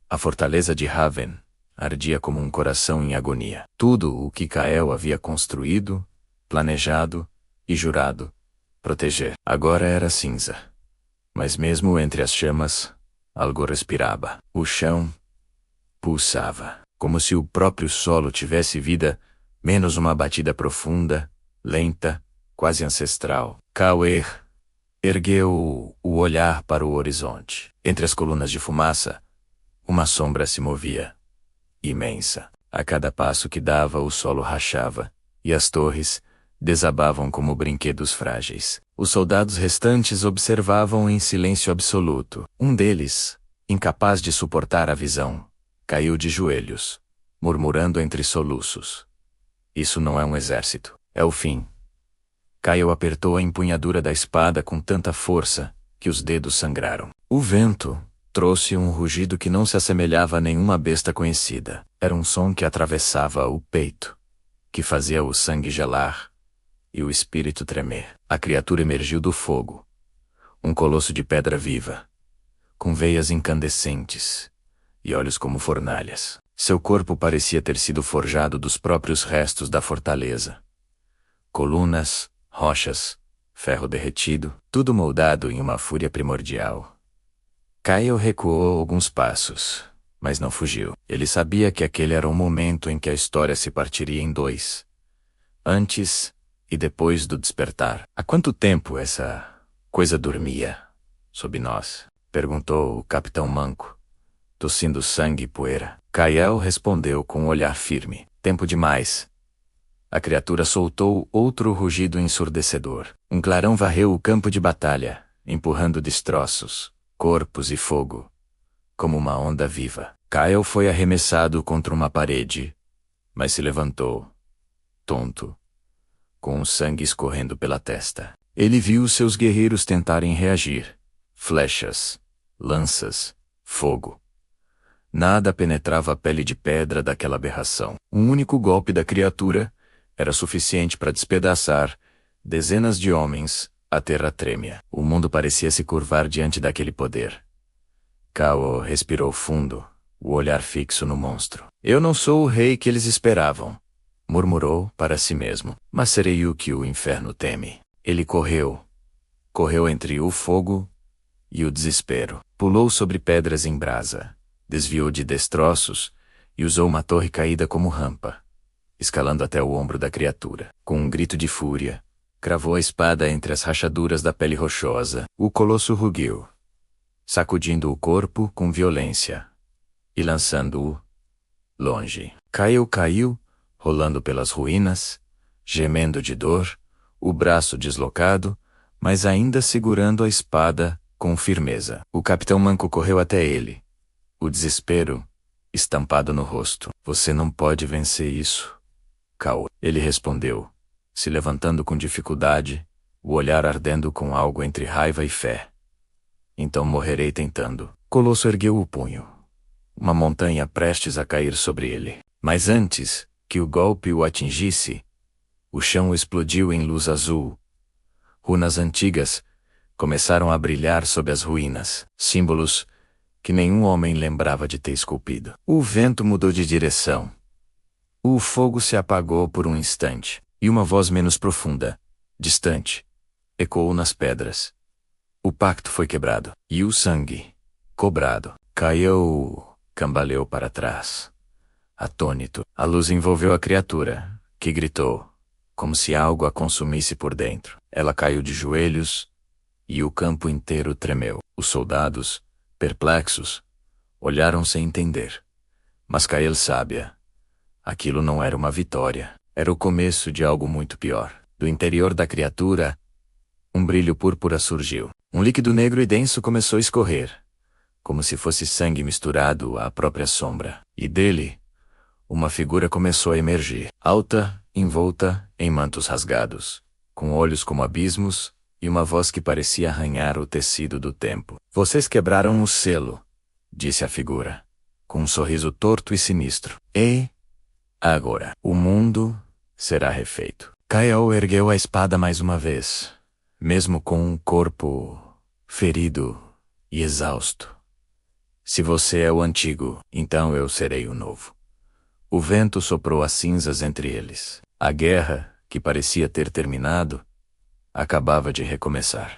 A fortaleza de Haven ardia como um coração em agonia. Tudo o que Kael havia construído, planejado e jurado proteger agora era cinza. Mas mesmo entre as chamas, algo respirava. O chão pulsava, como se o próprio solo tivesse vida, menos uma batida profunda, lenta, quase ancestral. Kael ergueu o olhar para o horizonte. Entre as colunas de fumaça, uma sombra se movia, imensa. A cada passo que dava, o solo rachava, e as torres desabavam como brinquedos frágeis. Os soldados restantes observavam em silêncio absoluto. Um deles, incapaz de suportar a visão, caiu de joelhos, murmurando entre soluços. Isso não é um exército, é o fim. Kael apertou a empunhadura da espada com tanta força que os dedos sangraram. O vento trouxe um rugido que não se assemelhava a nenhuma besta conhecida. Era um som que atravessava o peito, que fazia o sangue gelar e o espírito tremer. A criatura emergiu do fogo, um colosso de pedra viva, com veias incandescentes e olhos como fornalhas. Seu corpo parecia ter sido forjado dos próprios restos da fortaleza. Colunas, rochas, ferro derretido, tudo moldado em uma fúria primordial. Kael recuou alguns passos, mas não fugiu. Ele sabia que aquele era o momento em que a história se partiria em dois. Antes e depois do despertar. Há quanto tempo essa coisa dormia sob nós? Perguntou o capitão Manco, tossindo sangue e poeira. Kael respondeu com um olhar firme. Tempo demais. A criatura soltou outro rugido ensurdecedor. Um clarão varreu o campo de batalha, empurrando destroços, corpos e fogo, como uma onda viva. Kael foi arremessado contra uma parede, mas se levantou, tonto, com o sangue escorrendo pela testa. Ele viu seus guerreiros tentarem reagir. Flechas, lanças, fogo. Nada penetrava a pele de pedra daquela aberração. Um único golpe da criatura era suficiente para despedaçar dezenas de homens. A terra trêmea. O mundo parecia se curvar diante daquele poder. Kael respirou fundo, o olhar fixo no monstro. Eu não sou o rei que eles esperavam, murmurou para si mesmo. Mas serei o que o inferno teme. Ele correu. Correu entre o fogo e o desespero. Pulou sobre pedras em brasa, desviou de destroços e usou uma torre caída como rampa, escalando até o ombro da criatura. Com um grito de fúria, cravou a espada entre as rachaduras da pele rochosa. O colosso rugiu, sacudindo o corpo com violência e lançando-o longe. Kael caiu, rolando pelas ruínas, gemendo de dor, o braço deslocado, mas ainda segurando a espada com firmeza. O capitão Manco correu até ele, o desespero estampado no rosto. Você não pode vencer isso, Kael. Ele respondeu, se levantando com dificuldade, o olhar ardendo com algo entre raiva e fé. Então morrerei tentando. Colosso ergueu o punho. Uma montanha prestes a cair sobre ele. Mas antes que o golpe o atingisse, o chão explodiu em luz azul. Runas antigas começaram a brilhar sob as ruínas, símbolos que nenhum homem lembrava de ter esculpido. O vento mudou de direção. O fogo se apagou por um instante. E uma voz menos profunda, distante, ecoou nas pedras. O pacto foi quebrado. E o sangue, cobrado. Kael cambaleou para trás, atônito. A luz envolveu a criatura, que gritou, como se algo a consumisse por dentro. Ela caiu de joelhos, e o campo inteiro tremeu. Os soldados, perplexos, olharam sem entender. Mas Kael sabia. Aquilo não era uma vitória. Era o começo de algo muito pior. Do interior da criatura, um brilho púrpura surgiu. Um líquido negro e denso começou a escorrer, como se fosse sangue misturado à própria sombra. E dele, uma figura começou a emergir, alta, envolta em mantos rasgados, com olhos como abismos e uma voz que parecia arranhar o tecido do tempo. Vocês quebraram o selo, disse a figura, com um sorriso torto e sinistro. E agora, o mundo será refeito. Kael ergueu a espada mais uma vez, mesmo com um corpo ferido e exausto. Se você é o antigo, então eu serei o novo. O vento soprou as cinzas entre eles. A guerra, que parecia ter terminado, acabava de recomeçar.